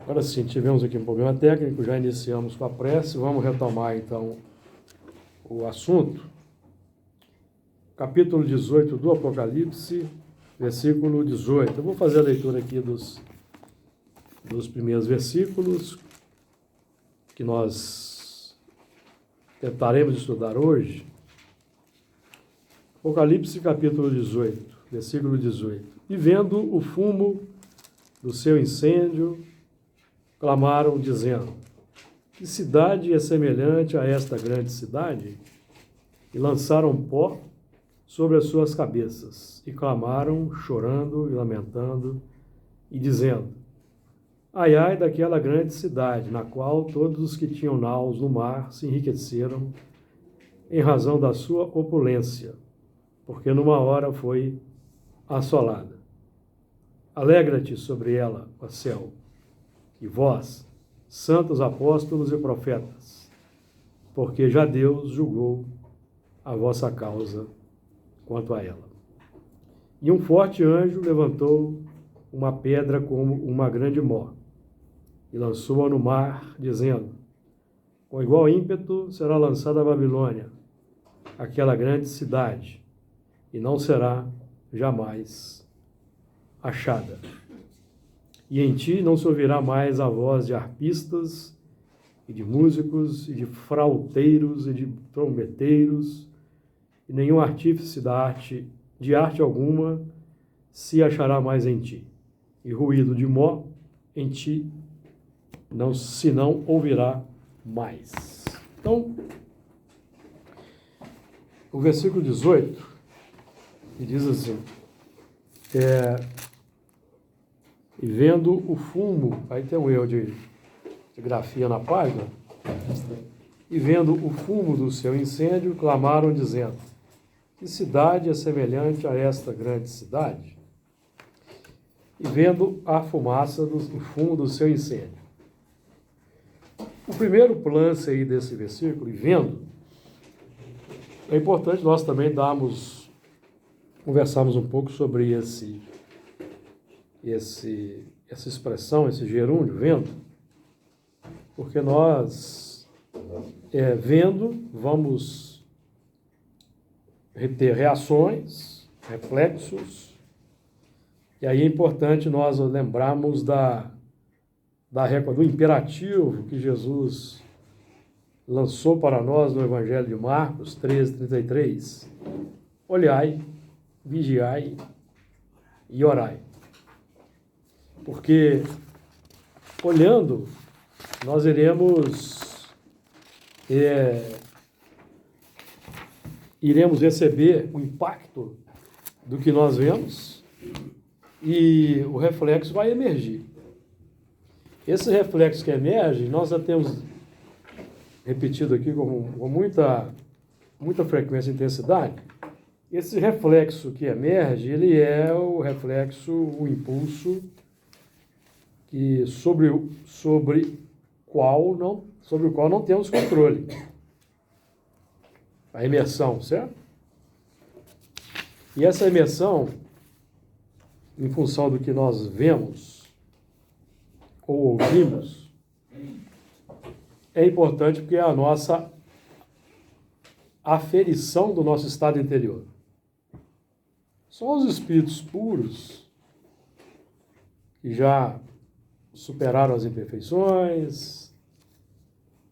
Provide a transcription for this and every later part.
Agora sim, tivemos aqui um problema técnico, já iniciamos com a prece, vamos retomar então o assunto. Capítulo 18 do Apocalipse, versículo 18. Eu vou fazer a leitura aqui dos primeiros versículos que nós tentaremos estudar hoje. Apocalipse, capítulo 18, versículo 18. E vendo o fumo do seu incêndio, clamaram, dizendo: que cidade é semelhante a esta grande cidade? E lançaram pó sobre as suas cabeças, e clamaram, chorando e lamentando, e dizendo: ai, ai daquela grande cidade, na qual todos os que tinham naus no mar se enriqueceram em razão da sua opulência, porque numa hora foi assolada. Alegra-te sobre ela, ó céu, e vós, santos apóstolos e profetas, porque já Deus julgou a vossa causa quanto a ela. E um forte anjo levantou uma pedra como uma grande mó, e lançou-a no mar, dizendo: com igual ímpeto será lançada a Babilônia, aquela grande cidade, e não será jamais achada. E em ti não se ouvirá mais a voz de arpistas, e de músicos, e de frauteiros, e de trombeteiros, e nenhum artífice de arte alguma se achará mais em ti. E ruído de mó em ti se não ouvirá mais. Então, o versículo 18, que diz assim: e vendo o fumo, aí tem um erro de grafia na página, e vendo o fumo do seu incêndio, clamaram, dizendo: que cidade é semelhante a esta grande cidade? E vendo a fumaça do fumo do seu incêndio. O primeiro lance aí desse versículo, e vendo, é importante nós também conversarmos um pouco sobre essa expressão, esse gerúndio, vendo, porque nós, vendo, vamos ter reações, reflexos, e aí é importante nós lembrarmos do imperativo que Jesus lançou para nós no Evangelho de Marcos 13:33. Olhai, vigiai e orai. Porque, olhando, nós iremos receber o impacto do que nós vemos e o reflexo vai emergir. Esse reflexo que emerge, nós já temos repetido aqui com muita frequência e intensidade. Esse reflexo que emerge, ele é o reflexo, o impulso que sobre o qual não temos controle. A imersão, certo? E essa imersão, em função do que nós vemos ou ouvimos, é importante porque é a nossa aferição do nosso estado interior. Só os espíritos puros, que já superaram as imperfeições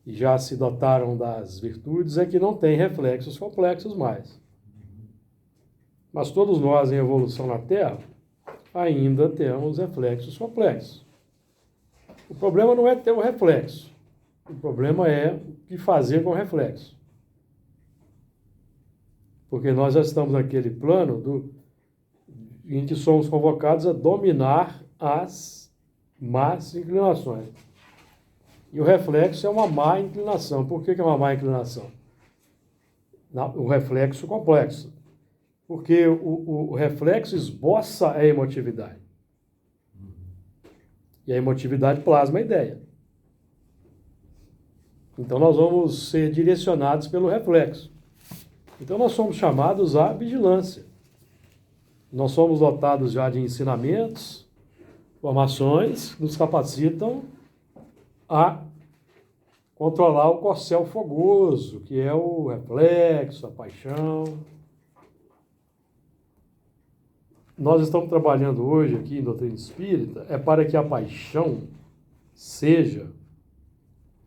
e já se dotaram das virtudes, é que não têm reflexos complexos mais. Mas todos nós, em evolução na Terra, ainda temos reflexos complexos. O problema não é ter o reflexo. O problema é o que fazer com o reflexo. Porque nós já estamos naquele plano em que somos convocados a dominar as más inclinações. E o reflexo é uma má inclinação. Por que é uma má inclinação? O reflexo complexo. Porque o reflexo esboça a emotividade. E a emotividade plasma a ideia. Então nós vamos ser direcionados pelo reflexo. Então nós somos chamados à vigilância. Nós somos dotados já de ensinamentos, formações que nos capacitam a controlar o corcel fogoso, que é o reflexo, a paixão. Nós estamos trabalhando hoje aqui em Doutrina Espírita para que a paixão seja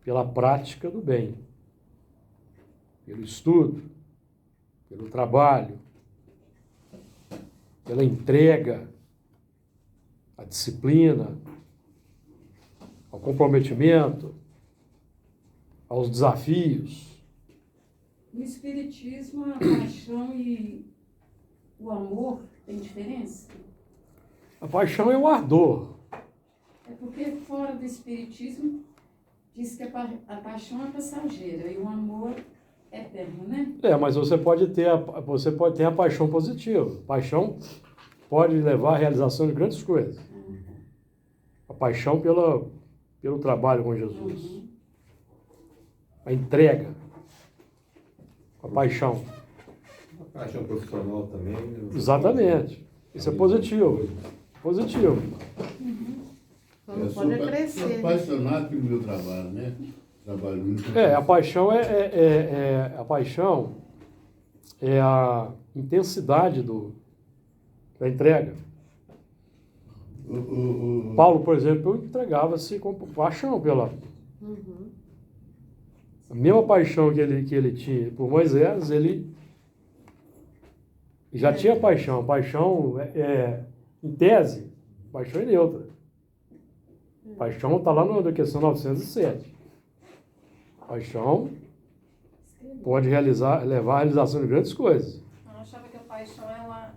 pela prática do bem, pelo estudo, pelo trabalho, pela entrega, a disciplina, ao comprometimento, aos desafios. No Espiritismo, a paixão e o amor tem diferença? A paixão é o ardor. É porque fora do Espiritismo diz que a paixão é passageira e o amor é eterno, né? Mas você pode ter a paixão positiva. Paixão pode levar à realização de grandes coisas. A paixão pelo trabalho com Jesus. A entrega. A paixão. A paixão profissional também. Exatamente. Isso é positivo. Positivo. Eu sou apaixonado pelo meu trabalho, né? Trabalho muito. A paixão a paixão é a intensidade da entrega. Paulo, por exemplo, entregava-se com paixão pela. A mesma paixão que ele tinha por Moisés, ele já tinha paixão. A paixão em tese, paixão é neutra. Paixão está lá na questão 907. Paixão pode levar à realização de grandes coisas. Eu achava que a paixão, ela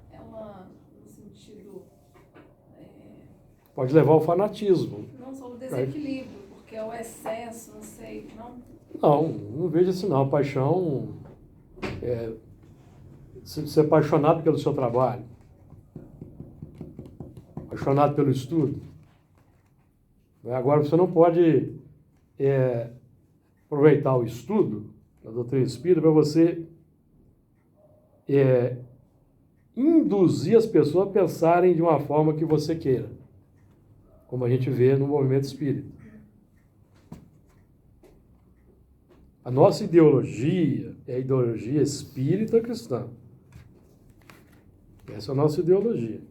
no sentido... Pode levar ao fanatismo. Não só o desequilíbrio, porque é o excesso, não sei, Não vejo assim não. A paixão é ser apaixonado pelo seu trabalho, apaixonado pelo estudo. Agora, você não pode aproveitar o estudo da doutrina espírita para você induzir as pessoas a pensarem de uma forma que você queira, como a gente vê no movimento espírita. A nossa ideologia é a ideologia espírita cristã. Essa é a nossa ideologia.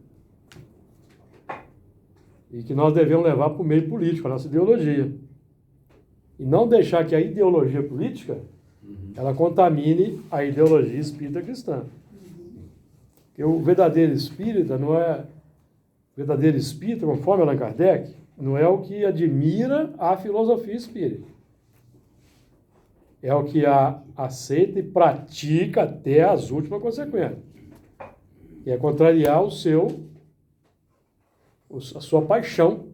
E que nós devemos levar para o meio político, a nossa ideologia. E não deixar que a ideologia política ela contamine a ideologia espírita cristã. Porque o verdadeiro espírita não é... O verdadeiro espírita, conforme Allan Kardec, não é o que admira a filosofia espírita. É o que a aceita e pratica até as últimas consequências. E é contrariar a sua paixão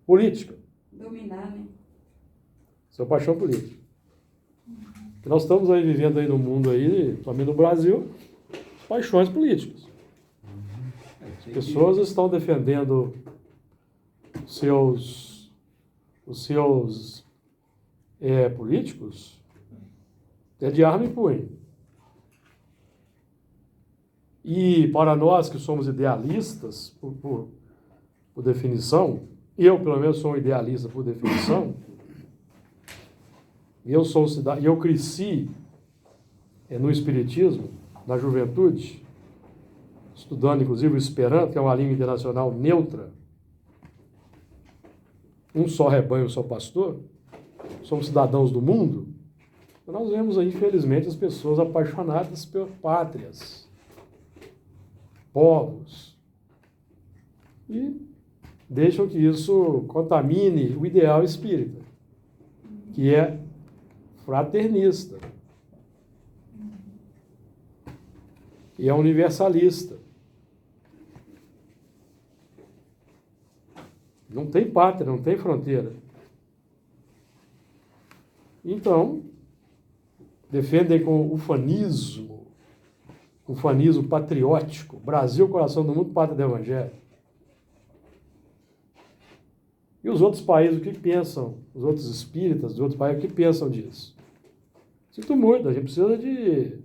política. Dominar, né? Sua paixão política. Nós estamos aí vivendo aí no mundo aí, também no Brasil, paixões políticas. As pessoas estão defendendo os seus políticos de arma e punho. E para nós que somos idealistas, por definição, eu pelo menos sou um idealista por definição, e eu cresci no Espiritismo, na juventude, estudando inclusive o Esperanto, que é uma língua internacional neutra, um só rebanho, um só pastor, somos cidadãos do mundo, nós vemos aí, infelizmente, as pessoas apaixonadas por pátrias, povos, e deixam que isso contamine o ideal espírita, que é fraternista, e é universalista. Não tem pátria, não tem fronteira. Então, defendem com o ufanismo patriótico, Brasil, coração do mundo, pátria do Evangelho. E os outros países, o que pensam? Os outros espíritas dos outros países, o que pensam disso? Sinto muito, a gente precisa de...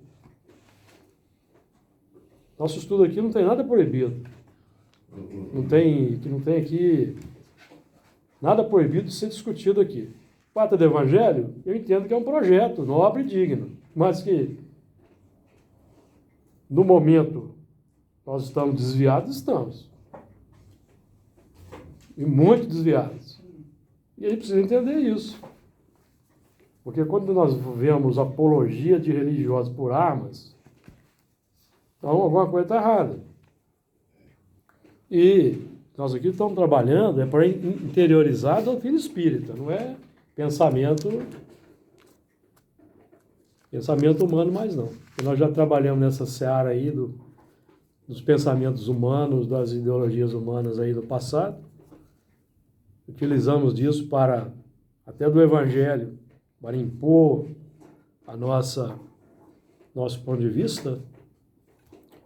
Nosso estudo aqui não tem nada proibido. Não tem aqui Nada proibido de ser discutido aqui. Parte do Evangelho, eu entendo que é um projeto nobre e digno, mas que, no momento, nós estamos desviados, estamos. E muito desviados. E a gente precisa entender isso. Porque quando nós vemos apologia de religiosos por armas, então alguma coisa está errada. E nós aqui estamos trabalhando para interiorizar a doutrina espírita, não é pensamento humano mais não. E nós já trabalhamos nessa seara aí dos pensamentos humanos, das ideologias humanas aí do passado. Utilizamos disso para, até do Evangelho, para impor nosso ponto de vista.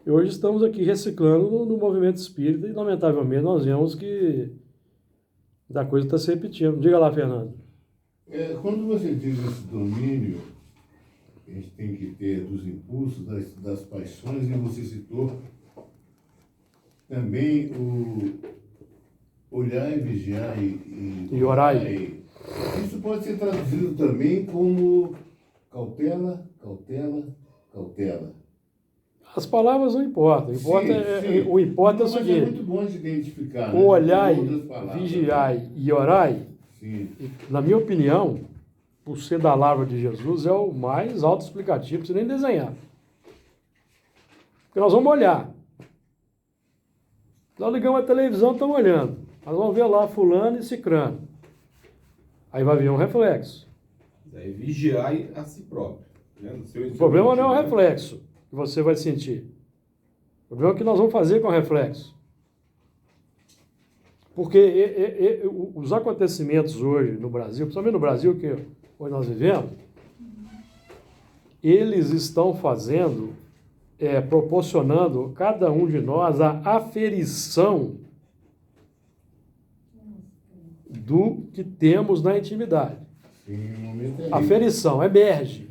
E hoje estamos aqui reciclando no movimento espírita e, lamentavelmente, nós vemos que a coisa está se repetindo. Diga lá, Fernando. Quando você diz esse domínio que a gente tem que ter dos impulsos, das paixões, e você citou também o olhar e vigiar e orar. Isso pode ser traduzido também como cautela, cautela, cautela. As palavras não importam. O importa é o seguinte. É muito bom de identificar. O olhar, vigiar e orar, na minha opinião, por ser da palavra de Jesus, é o mais autoexplicativo, não precisa nem desenhar. Porque nós vamos olhar. Nós ligamos a televisão, estamos olhando. Nós vamos ver lá fulano e cicrano. Aí vai vir um reflexo. É vigiar a si próprio. Né? O problema não é o reflexo que você vai sentir. O problema é o que nós vamos fazer com o reflexo. Porque os acontecimentos hoje no Brasil, principalmente no Brasil que hoje nós vivemos, eles estão proporcionando a cada um de nós a aferição do que temos na intimidade. Sim, o momento é aferição, emerge.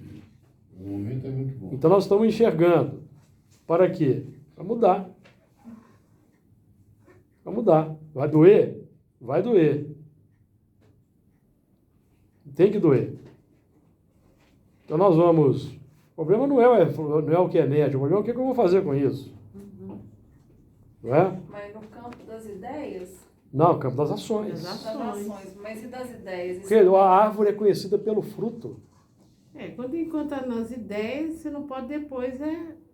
O momento é muito bom. Então nós estamos enxergando. Para quê? Para mudar. Para mudar. Vai doer? Vai doer. Tem que doer. Então nós vamos... O problema não é o que é médio, o problema é o que eu vou fazer com isso. Não é? Mas no campo das ideias... Não, campo das ações. Das ações. Mas e das ideias? Porque a árvore é conhecida pelo fruto. Quando encontra nas ideias, você não pode depois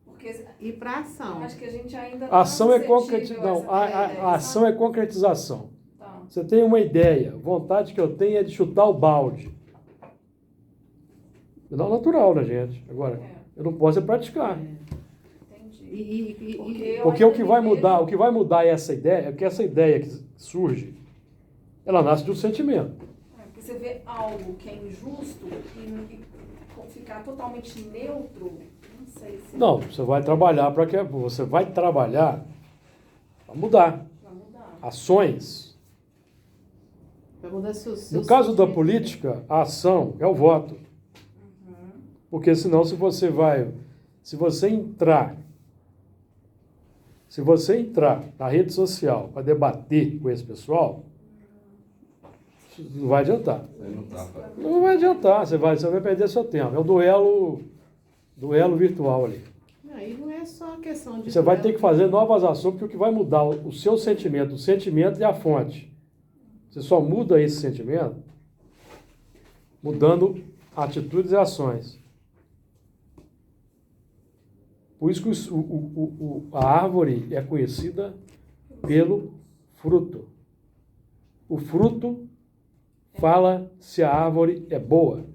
Porque ir para a ação. acho que a gente ainda A ação é concretização. a ação é concretização. Tá. Você tem uma ideia, vontade que eu tenho é de chutar o balde. É natural na gente. Agora, eu não posso praticar. Entendi. Porque o que vai mudar essa ideia, é que essa ideia que surge, ela nasce de um sentimento. Porque você vê algo que é injusto e ficar totalmente neutro, não sei se... Não, você vai trabalhar para mudar. Vai mudar. Ações. Para mudar No caso da política, a ação é o voto. Porque senão se você entrar na rede social para debater com esse pessoal, não vai adiantar. Não vai adiantar, você vai perder seu tempo. É um duelo virtual ali. Aí não é só a questão de... Você vai ter que fazer novas ações, porque o que vai mudar o seu sentimento, o sentimento é a fonte. Você só muda esse sentimento mudando atitudes e ações. Por isso que a árvore é conhecida pelo fruto. O fruto fala se a árvore é boa.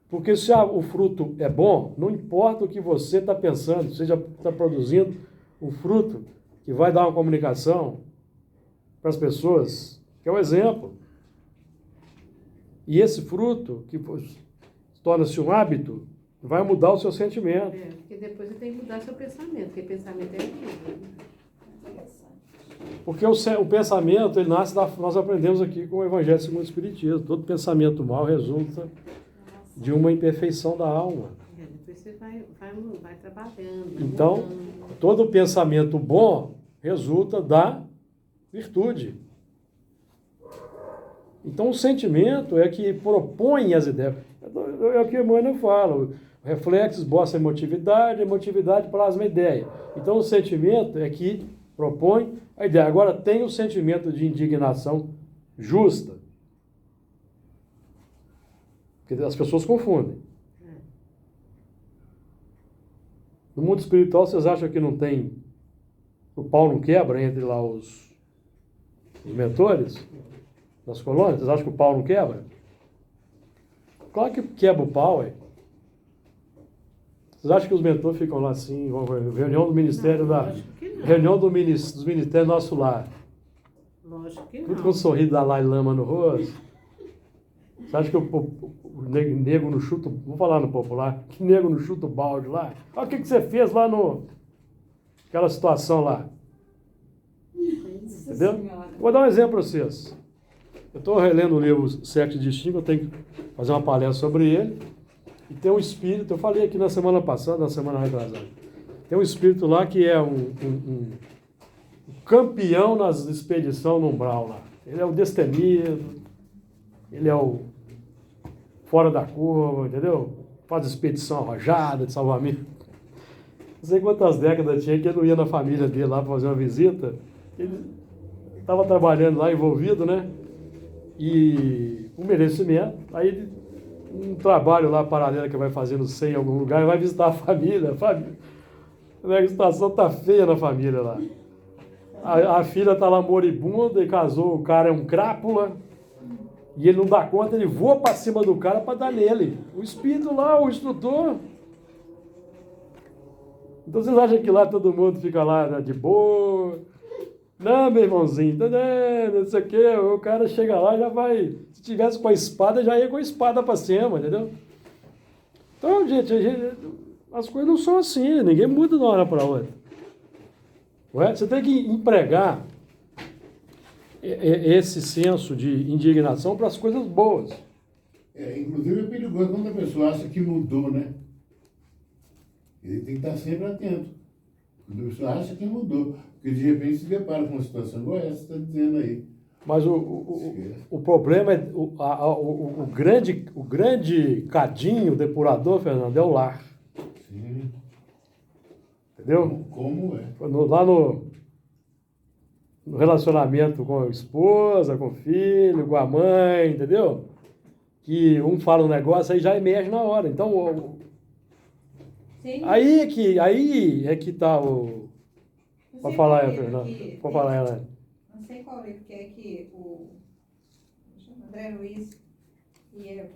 Porque se o fruto é bom, não importa o que você está pensando, você já está produzindo um fruto que vai dar uma comunicação para as pessoas, que é um exemplo. E esse fruto, que torna-se um hábito, vai mudar o seu sentimento. Porque depois você tem que mudar seu pensamento, porque pensamento é vida. Porque o pensamento, ele nasce nós aprendemos aqui com o Evangelho segundo o Espiritismo. Todo pensamento mau resulta de uma imperfeição da alma. Depois você vai trabalhando. Então, todo pensamento bom resulta da virtude. Então, o sentimento é que propõe as ideias. É o que a Emmanuel fala. O reflexo esboça a emotividade plasma a ideia. Então, o sentimento é que propõe a ideia. Agora, tem o sentimento de indignação justa. Porque as pessoas confundem. No mundo espiritual, vocês acham que não tem... O pau não quebra entre lá os mentores das colônias? Vocês acham que o pau não quebra? Claro que quebra o pau, é. Vocês acham que os mentores ficam lá assim, reunião do Ministério Não, lógico que não. reunião dos Ministérios Nosso Lar. Lógico que Tudo não. com um sorriso da Dalai Lama no rosto. Você acha que o nego não chuta, vou falar no popular, que nego não chuta o balde lá? Olha o que você fez lá aquela situação lá. Entendeu? Vou dar um exemplo para vocês. Eu estou relendo o livro Sexo Distinto, eu tenho que fazer uma palestra sobre ele. E tem um espírito, eu falei aqui na semana passada, na semana retrasada. Tem um espírito lá que é um campeão nas expedições no umbral lá. Ele é o destemido, ele é o fora da curva, entendeu? Faz expedição arrojada, de salvamento. Não sei quantas décadas tinha que ele não ia na família dele lá para fazer uma visita. Ele estava trabalhando lá, envolvido, né? E um merecimento. Aí um trabalho lá paralelo que vai fazer, não sei, em algum lugar, e vai visitar a família. A situação tá feia na família lá. A filha tá lá moribunda e casou, o cara é um crápula. E ele não dá conta, ele voa para cima do cara para dar nele. O espírito lá, o instrutor. Então vocês acham que lá todo mundo fica lá, né, de boa? Não, meu irmãozinho, não sei o quê. O cara chega lá e já vai. Se tivesse com a espada, já ia com a espada para cima, entendeu? Então, gente, as coisas não são assim, ninguém muda de uma hora para outra. Você tem que empregar esse senso de indignação para as coisas boas. Inclusive é perigoso quando a pessoa acha que mudou, né? Ele tem que estar sempre atento. Quando a pessoa acha que mudou, porque de repente se depara com uma situação igual essa que você está dizendo aí. Mas o problema é o grande cadinho depurador, Fernando, é o lar. Sim. Entendeu? Como é? Lá no relacionamento com a esposa, com o filho, com a mãe, entendeu? Que um fala um negócio, aí já emerge na hora. Então, Sim. aí é que está o... Não Pode sei falar, qual Fernando. livro que- Pode falar, Helene. Não sei qual livro que é que o André Luiz ia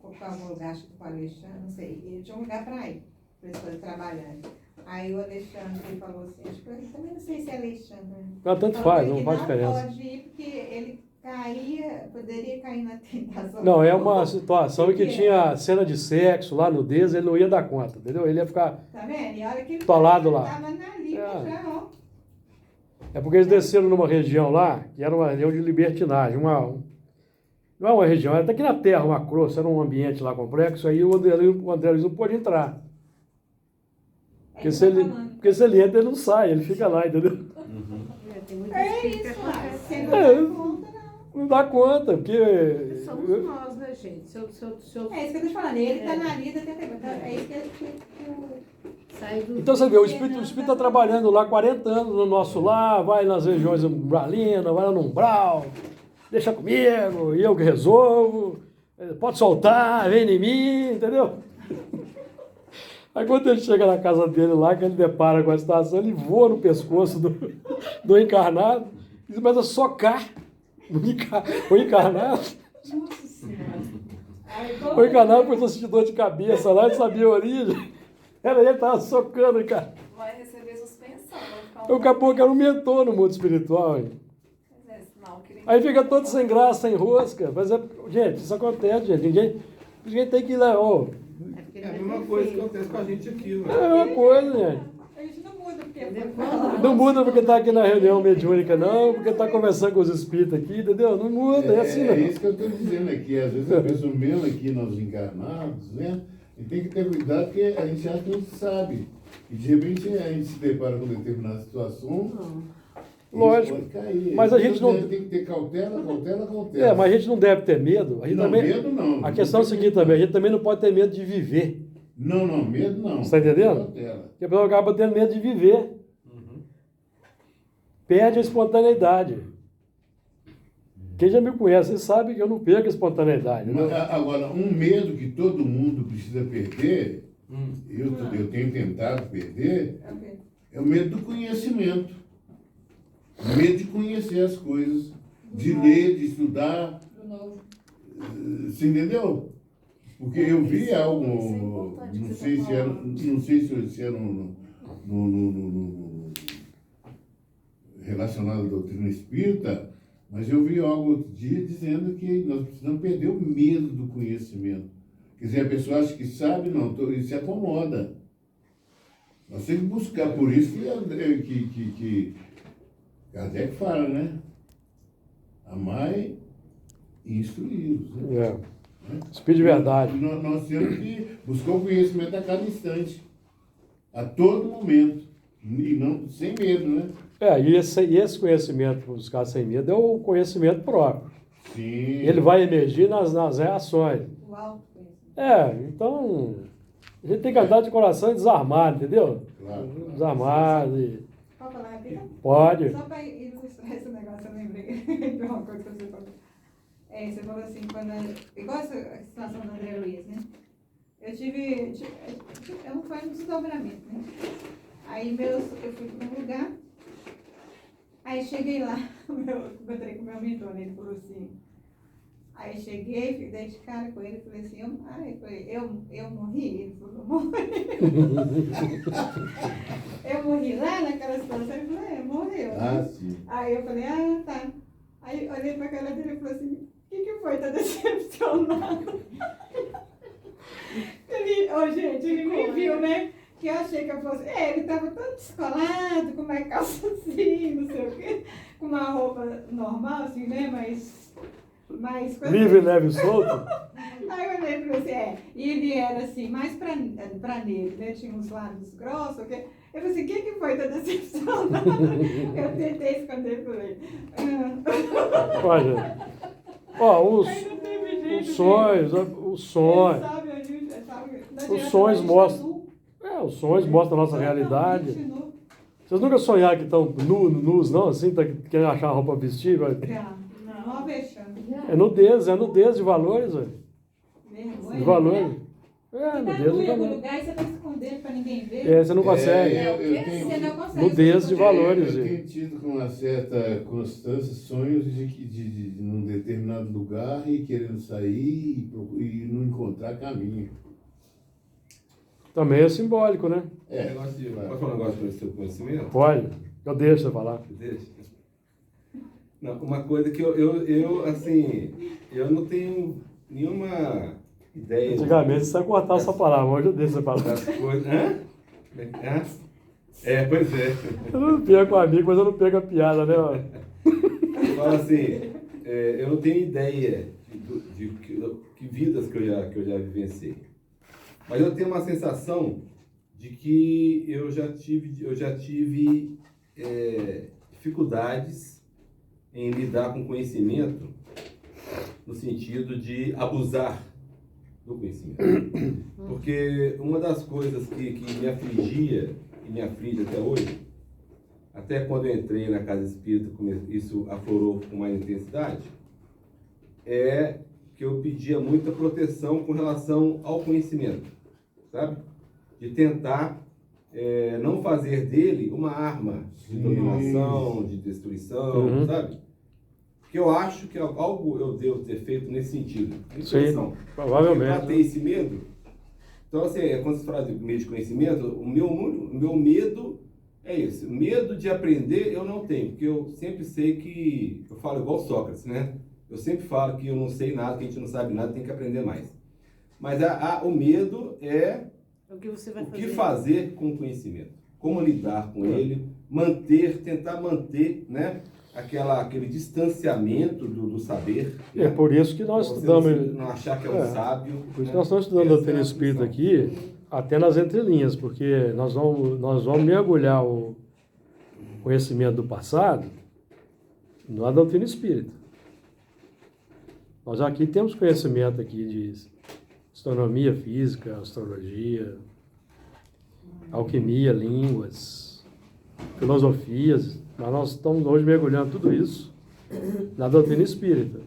ocupar um lugar, acho que com o Alexandre, não sei. Ele tinha um lugar para ir, para eles fazerem trabalhando. Aí o Alexandre falou assim, acho que eu também não sei se é Alexandre. Não, tanto Falou faz, que não faz diferença. Não pode ir porque ele poderia cair na tentação. Não, é uma situação em que Por quê? tinha cena de sexo lá, nudez, ele não ia dar conta, entendeu? Ele ia ficar... Tá vendo? E olha que ele Tolado lá. estava na lista É. já, ó. É porque eles desceram numa região lá, que era uma região de libertinagem, não é uma região, era até aqui na terra, uma crosta, era um ambiente lá complexo, aí o André Luiz não pôde entrar. Porque se ele entra, ele não sai, ele fica lá, entendeu? Tem muito É espírito que isso, acontece. você não dá conta, não. Não dá conta, porque... Somos nós, né, gente? Se eu É isso que eu tô te falando, ele tá na lista, é isso que eu... sair do... Então você vê, o espírito está trabalhando lá 40 anos no nosso lar, vai nas regiões umbralinas, vai lá no umbral, deixa comigo, e eu que resolvo, pode soltar, vem em mim, entendeu? Aí quando ele chega na casa dele lá, que ele depara com a situação, ele voa no pescoço do encarnado e começa a socar o encarnado. Nossa Senhora. O encarnado foi sentir dor de cabeça lá, ele sabia a origem. Ele estava socando o cara. Vai receber suspensão, vai ficar O caboclo era um mentor no mundo espiritual. Hein? Pois é, sinal que ele- Aí fica todo sem graça, sem rosca. Mas gente, isso acontece, gente. Ninguém tem que ir lá. Ó, É a mesma coisa que acontece com a gente aqui, né? é uma coisa, gente. A gente não muda, porque Não muda porque está aqui na reunião mediúnica, não. Porque está conversando com os espíritos aqui, entendeu? Não muda, é assim, É não. isso que eu estou dizendo aqui. Às vezes a pessoa mesmo aqui nos encarnados, né? E tem que ter cuidado porque a gente acha que a gente sabe. E de repente a gente se depara com determinada situação Lógico. Isso pode cair. Mas a gente não- Tem que ter cautela, cautela, cautela. É, mas a gente não deve ter medo. A gente Não, também... medo não. A questão é a seguinte também, a gente também não pode ter medo de viver. Não, medo não. Você está entendendo? Cautela. Porque a pessoa acaba tendo medo de viver. Perde a espontaneidade. Quem já me conhece sabe que eu não perco a espontaneidade. Mas, Né? agora, um medo que todo mundo precisa perder, eu tenho tentado perder, é o medo do conhecimento. O medo de conhecer as coisas, de ler, de estudar. Do novo. Você entendeu? Porque eu vi Isso é algo, importante que não você sei tá se era, falando. não sei se era relacionado à doutrina espírita, mas eu vi algo outro dia dizendo que nós precisamos perder o medo do conhecimento. Quer dizer, a pessoa acha que sabe, não, e se acomoda. Nós temos que buscar, por isso que Kardec fala, né? Amai e instruí-los. Né? Espírito de verdade. Nós temos que buscar o conhecimento a cada instante, a todo momento, e não sem medo, né? E esse conhecimento, buscar sem medo, é o conhecimento próprio. Sim. Ele vai emergir nas reações. O autoconhecimento. Então, a gente tem que andar de coração desarmado, entendeu? Claro. Desarmado. Pode falar rapidinho? Pode. Só para ilustrar esse negócio, eu lembrei de uma coisa que você falou. Você falou assim, igual essa situação do André Luiz, né? Eu não fui no desdobramento, né? Aí eu fui para um lugar, aí cheguei lá, encontrei com o meu mentor, né? Ele falou assim, aí cheguei, dei de cara com ele, falei assim, eu morri? Ele falou, eu morri. Eu morri lá naquela situação, ele falou, morreu. Ah, sim. Aí eu falei, tá. Aí olhei pra cara dele e falei assim, o que foi? Tá decepcionado? Ele me viu, né? Que eu achei que eu fosse. Ele tava todo descolado, com uma calça assim, não sei o quê, com uma roupa normal, assim, né? Mas Livre, leve e solto. Aí eu olhei e falei assim, e ele era assim, mais pra negro, né? Tinha uns lábios grossos, o quê? Eu falei assim, o que foi? Tá decepcionado? Eu tentei esconder por ele. Olha, os Aí não teve jeito. os sonhos, Os sonhos mostram. Os sonhos mostram a nossa realidade. Vocês nunca sonharam que estão nus, não? Assim, tá querendo achar uma roupa vestível? Não, vexame. É nudez de valores, velho. Vergonha. De valores. Você Nudez tá de nu em algum valores. lugar e você tá escondendo pra ninguém ver. Você não consegue. Você não consegue. Nudez de valores, Eu gente. tenho tido com uma certa constância sonhos de num determinado lugar e querendo sair e não encontrar caminho. Também é simbólico, né? Pode falar um negócio do seu conhecimento? Pode. Eu deixo você falar. Deixa. Não, uma coisa que eu assim, eu não tenho nenhuma ideia Antigamente você ia cortar essa palavra, hoje eu deixo você falar. das coisas. Hã? Pois é. Eu não perco o amigo, mas eu não perco a piada, né? Ó? Fala assim, eu não tenho ideia de que vidas que eu já vivenciei. Mas eu tenho uma sensação de que eu já tive dificuldades em lidar com conhecimento no sentido de abusar do conhecimento. Porque uma das coisas que me afligia e me aflige até hoje, até quando eu entrei na casa espírita, isso aflorou com mais intensidade, é que eu pedia muita proteção com relação ao conhecimento, sabe? De tentar não fazer dele uma arma de dominação, de destruição, sabe? Porque eu acho que algo eu devo ter feito nesse sentido. Sim, provavelmente. Eu tratei esse medo. Então, assim, quando você fala de medo de conhecimento, o meu medo é esse. O medo de aprender eu não tenho, porque eu sempre sei que... Eu falo igual Sócrates, né? Eu sempre falo que eu não sei nada, que a gente não sabe nada, tem que aprender mais. Mas o medo é O que você vai o fazer? que fazer com o conhecimento. Como lidar com ele, tentar manter, né, aquele distanciamento do saber. É por isso que nós Pra você estudamos. não achar que é um sábio. Por isso que nós estamos estudando a doutrina espírita aqui, até nas entrelinhas, porque nós vamos mergulhar o conhecimento do passado não é doutrina espírita. Nós aqui temos conhecimento aqui de astronomia, física, astrologia, alquimia, línguas, filosofias, mas nós estamos hoje mergulhando tudo isso na doutrina espírita.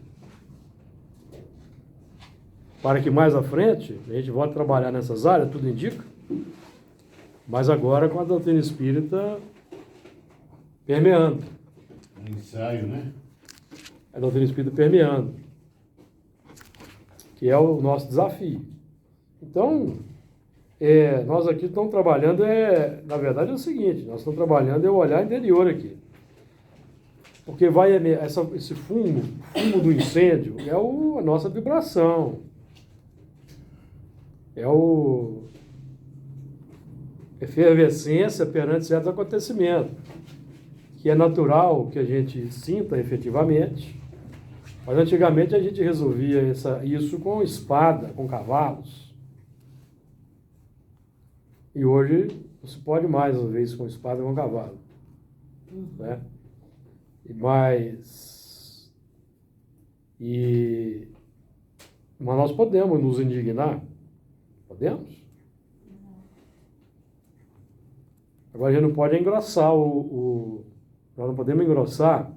Para que mais à frente a gente volte a trabalhar nessas áreas, tudo indica, mas agora com a doutrina espírita permeando. Um ensaio, né? A doutrina espírita permeando, que é o nosso desafio. Então, nós aqui estamos trabalhando, na verdade é o seguinte, nós estamos trabalhando o olhar interior aqui. Porque vai esse fumo do incêndio é a nossa vibração. É a efervescência perante certos acontecimentos, que é natural que a gente sinta efetivamente, mas antigamente a gente resolvia isso com espada, com cavalos. E hoje não se pode mais resolver isso com espada e com cavalo. Né? Mas nós podemos nos indignar? Podemos? Agora a gente não pode engrossar nós não podemos engrossar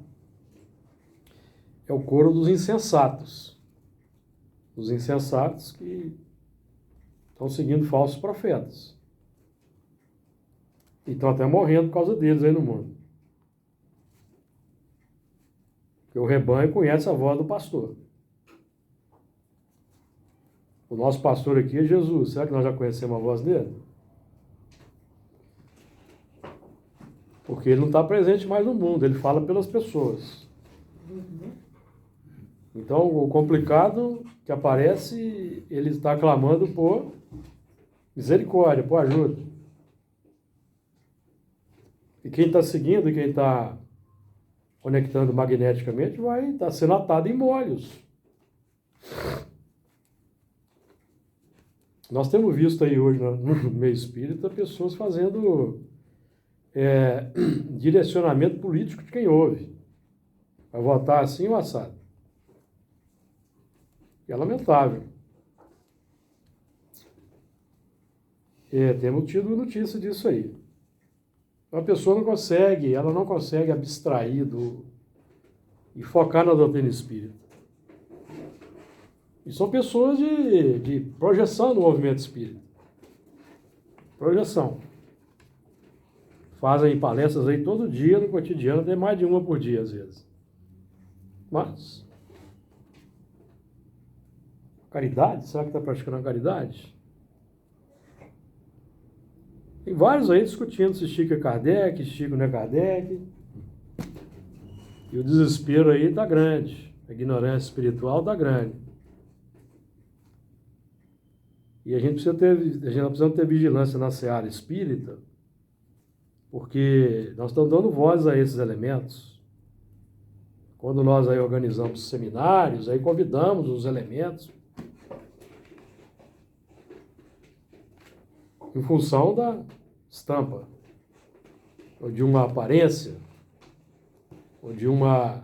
o coro dos insensatos. Os insensatos que estão seguindo falsos profetas. E estão até morrendo por causa deles aí no mundo. Porque o rebanho conhece a voz do pastor. O nosso pastor aqui é Jesus. Será que nós já conhecemos a voz dele? Porque ele não está presente mais no mundo, ele fala pelas pessoas. Então, o complicado que aparece, ele está clamando por misericórdia, por ajuda. E quem está seguindo e quem está conectando magneticamente vai estar sendo atado em molhos. Nós temos visto aí hoje no meio espírita pessoas fazendo direcionamento político de quem ouve. Vai votar assim ou assado. É lamentável. Temos tido notícia disso aí. A pessoa não consegue abstrair e focar na doutrina espírita. E são pessoas de projeção no movimento espírita. Projeção. Fazem palestras aí todo dia no cotidiano, tem mais de uma por dia às vezes. Mas, caridade? Será que está praticando a caridade? Tem vários aí discutindo se Chico é Kardec, Chico não é Kardec. E o desespero aí está grande. A ignorância espiritual está grande. E nós precisamos ter vigilância na seara espírita, porque nós estamos dando voz a esses elementos. Quando nós aí organizamos seminários, aí convidamos os elementos em função da estampa, ou de uma aparência, ou de uma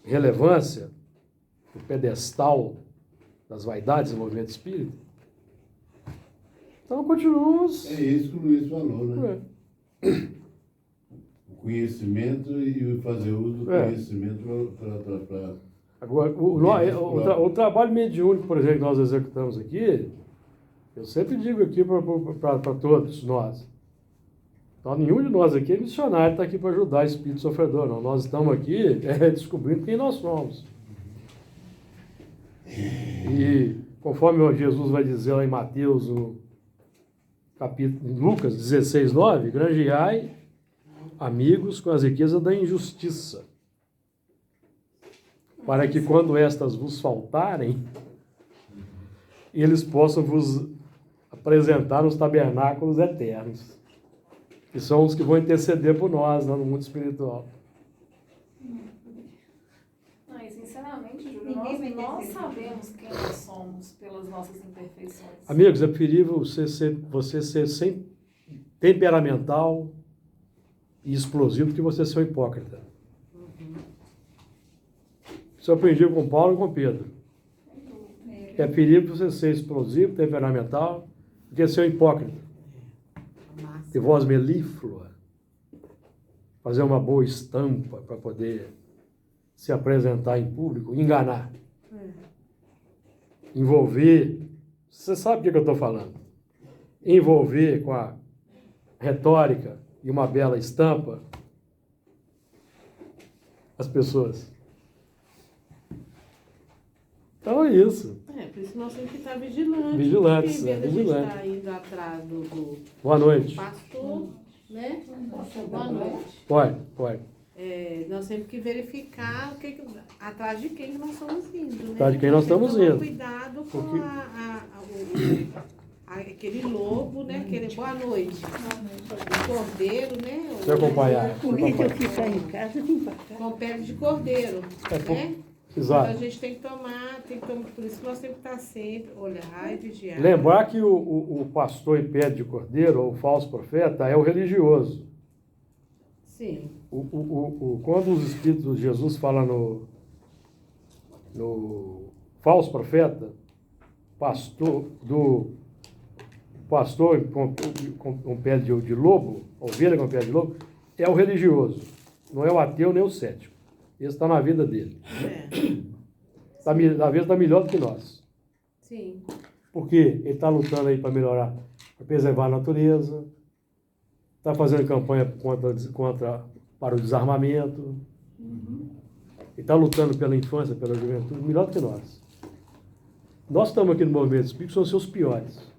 relevância, o pedestal das vaidades do movimento espírita. Então continuamos. É isso que o Luiz falou, né? O conhecimento e fazer uso do conhecimento para... Agora, o trabalho mediúnico, por exemplo, que nós executamos aqui, eu sempre digo aqui para todos nós. Então, nenhum de nós aqui é missionário, está aqui para ajudar espírito sofredor, não. Nós estamos aqui descobrindo quem nós somos. E conforme Jesus vai dizer lá em Mateus, no capítulo, em Lucas 16:9, granjeai amigos com as riquezas da injustiça, para que quando estas vos faltarem, eles possam vos apresentar nos tabernáculos eternos, que são os que vão interceder por nós no mundo espiritual. Não, e sinceramente, Júlio, nós sabemos quem nós somos pelas nossas imperfeições. Amigos, é preferível você ser temperamental, e explosivo do que você ser um hipócrita. Isso eu aprendi com Paulo e com Pedro. É perigo você ser explosivo, temperamental, do que ser um hipócrita. Ter voz melíflua. Fazer uma boa estampa para poder se apresentar em público, enganar. Envolver. Você sabe o que eu estou falando? Envolver com a retórica e uma bela estampa as pessoas. Então é isso. Por isso nós temos que estar vigilantes. Vigilantes, Porque, em vez de vigilantes. estar indo atrás do Boa noite. pastor, né? Boa noite. Pode. Nós temos que verificar atrás de quem nós estamos indo, né? Atrás de quem nós estamos Temos que indo. tomar cuidado com Porque- aquele lobo, né? Aquele boa noite. O cordeiro, né? Se acompanhar. Por que eu ficar em casa, vim pra cá. Com pele de cordeiro, né? Então a Exato. gente tem que tomar, por isso nós temos que estar sempre, olhar e vigiar. Lembrar que o pastor em pé de cordeiro, ou o falso profeta, é o religioso. Sim. Quando os Espíritos de Jesus falam no falso profeta, pastor com pele de lobo, ovelha com pele de lobo, é o religioso, não é o ateu nem o cético. Esse está na vida dele. Às vezes está melhor do que nós. Sim. Porque ele está lutando aí para melhorar, para preservar a natureza, está fazendo campanha para o desarmamento, ele está lutando pela infância, pela juventude, melhor do que nós. Nós estamos aqui no movimento espírita, somos os piores.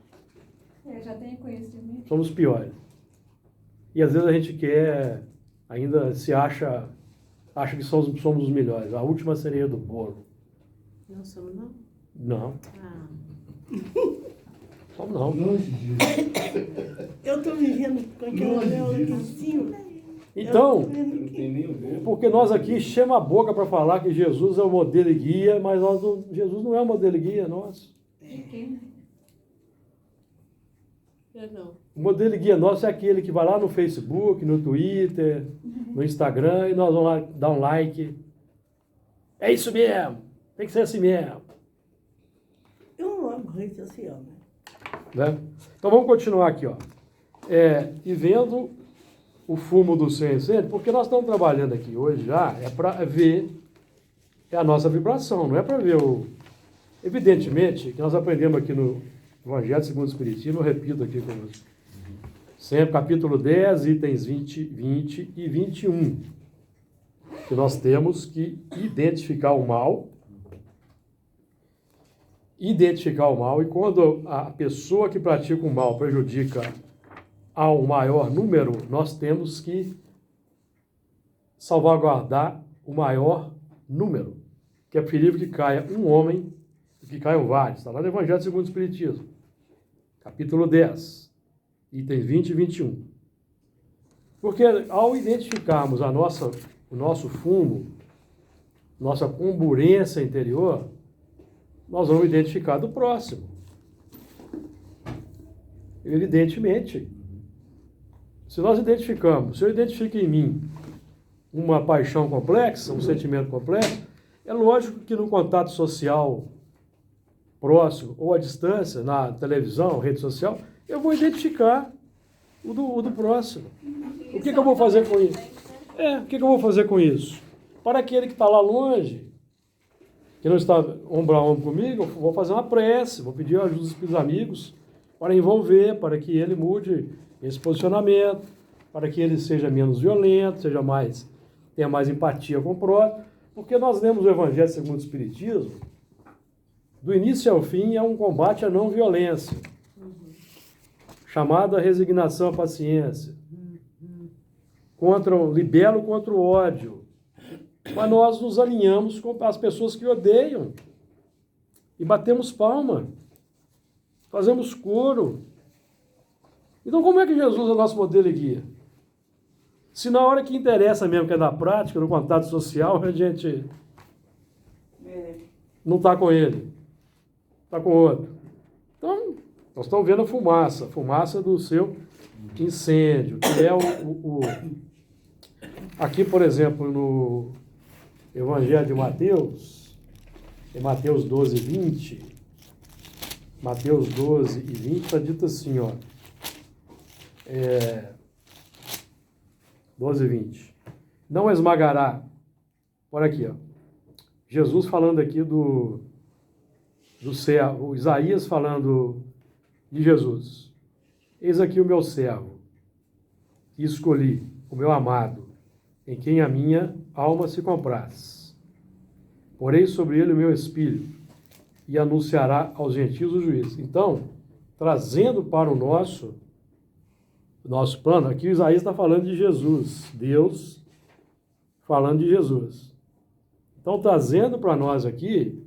Já tenho conhecimento. Somos os piores. E às vezes a gente ainda se acha que somos os melhores, a última cereja do bolo. Não somos, não? Não, Ah. somos não. Longe disso. Eu estou vivendo com aquela vela aqui em cima. Então, Não tem nem o dedo. porque nós aqui enchemos a boca para falar que Jesus é o modelo e guia, mas Jesus não é o modelo e guia nosso. Perdão. O modelo e guia nosso é aquele que vai lá no Facebook, no Twitter, no Instagram, e nós vamos lá dar um like. É isso mesmo, tem que ser assim mesmo. Eu não amo rede social, Né? Então vamos continuar aqui, ó. E vendo o fumo do seu incêndio, porque nós estamos trabalhando aqui hoje já, é para ver a nossa vibração, não é para ver o... Evidentemente, que nós aprendemos aqui no Evangelho segundo o Espiritismo, eu repito aqui com você, sempre, capítulo 10, itens 20 e 21, que nós temos que identificar o mal, e quando a pessoa que pratica o mal prejudica ao maior número, nós temos que salvaguardar o maior número, que é preferível que caia um homem do que caiam vários. Está lá no Evangelho segundo o Espiritismo, capítulo 10, itens 20 e 21. Porque ao identificarmos o nosso fumo, nossa comburência interior, nós vamos identificar do próximo. Evidentemente. Se nós identificamos, se eu identifico em mim uma paixão complexa, um sentimento complexo, é lógico que no contato social próximo ou à distância, na televisão, rede social, eu vou identificar o do próximo. O que eu vou fazer com isso? O que eu vou fazer com isso? Para aquele que está lá longe, que não está ombro a ombro comigo, eu vou fazer uma prece, vou pedir ajuda dos amigos para envolver, para que ele mude esse posicionamento, para que ele seja menos violento, tenha mais empatia com o próximo, porque nós lemos o Evangelho segundo o Espiritismo, do início ao fim é um combate à não violência, chamado a resignação à paciência, libelo contra o ódio, mas nós nos alinhamos com as pessoas que odeiam e batemos palma, fazemos coro. Então como é que Jesus é nosso modelo e guia? Se na hora que interessa mesmo, que é na prática, no contato social, a gente não está com ele, está com outro. Então, nós estamos vendo a fumaça do seu incêndio, que é Aqui, por exemplo, no Evangelho de Mateus, em Mateus 12, 20, Mateus 12 e 20 está dito assim, ó, 12 e 20. Não esmagará, olha aqui, ó, Jesus falando aqui do servo, Isaías falando de Jesus. Eis aqui o meu servo, que escolhi, o meu amado, em quem a minha alma se compraz. Porei sobre ele o meu espírito, e anunciará aos gentios o juízo. Então, trazendo para o nosso plano, aqui o Isaías está falando de Jesus, Deus falando de Jesus. Então, trazendo para nós aqui,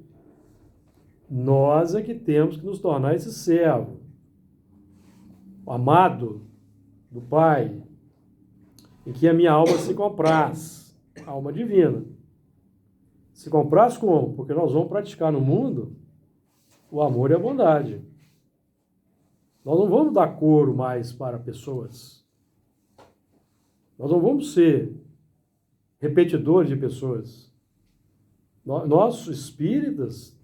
nós é que temos que nos tornar esse servo, o amado do Pai, em que a minha alma se compraz, a alma divina. Se compraz como? Porque nós vamos praticar no mundo o amor e a bondade. Nós não vamos dar couro mais para pessoas. Nós não vamos ser repetidores de pessoas. Nós, espíritas,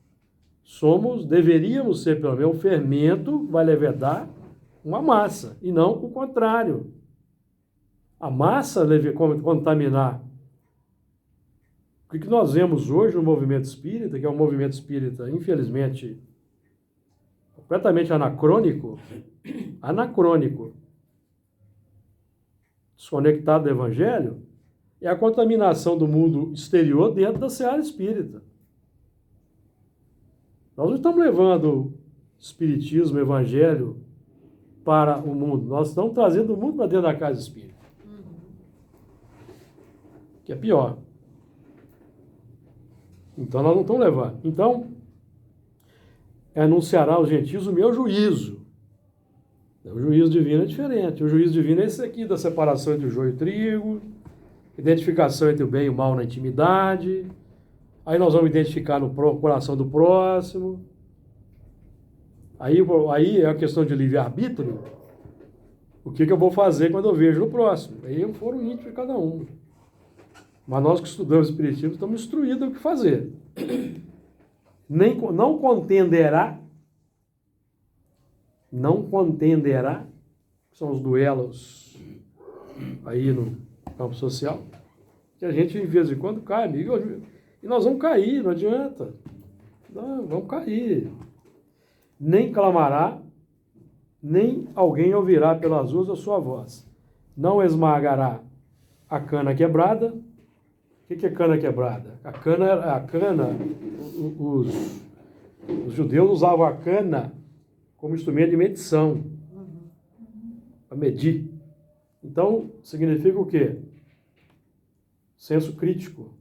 deveríamos ser pelo menos um fermento, vai levedar uma massa, e não o contrário. A massa deve contaminar. O que nós vemos hoje no movimento espírita, que é um movimento espírita, infelizmente, completamente anacrônico, desconectado do Evangelho, é a contaminação do mundo exterior dentro da seara espírita. Nós não estamos levando espiritismo, evangelho para o mundo. Nós estamos trazendo o mundo para dentro da casa espírita. Que é pior. Então nós não estamos levando. Então, anunciará aos gentios o meu juízo. O juízo divino é diferente. O juízo divino é esse aqui, da separação entre o joio e o trigo, identificação entre o bem e o mal na intimidade. Aí nós vamos identificar no coração do próximo. Aí é a questão de livre-arbítrio. O que eu vou fazer quando eu vejo no próximo? Aí é um foro íntimo de cada um. Mas nós que estudamos Espiritismo estamos instruídos o que fazer. Não contenderá, que são os duelos aí no campo social, que a gente de vez em quando cai, amigo, e nós vamos cair, não adianta. Não, vamos cair. Nem clamará, nem alguém ouvirá pelas ruas a sua voz. Não esmagará a cana quebrada. O que é cana quebrada? A cana, os judeus usavam a cana como instrumento de medição, para medir. Então, significa o quê? Senso crítico.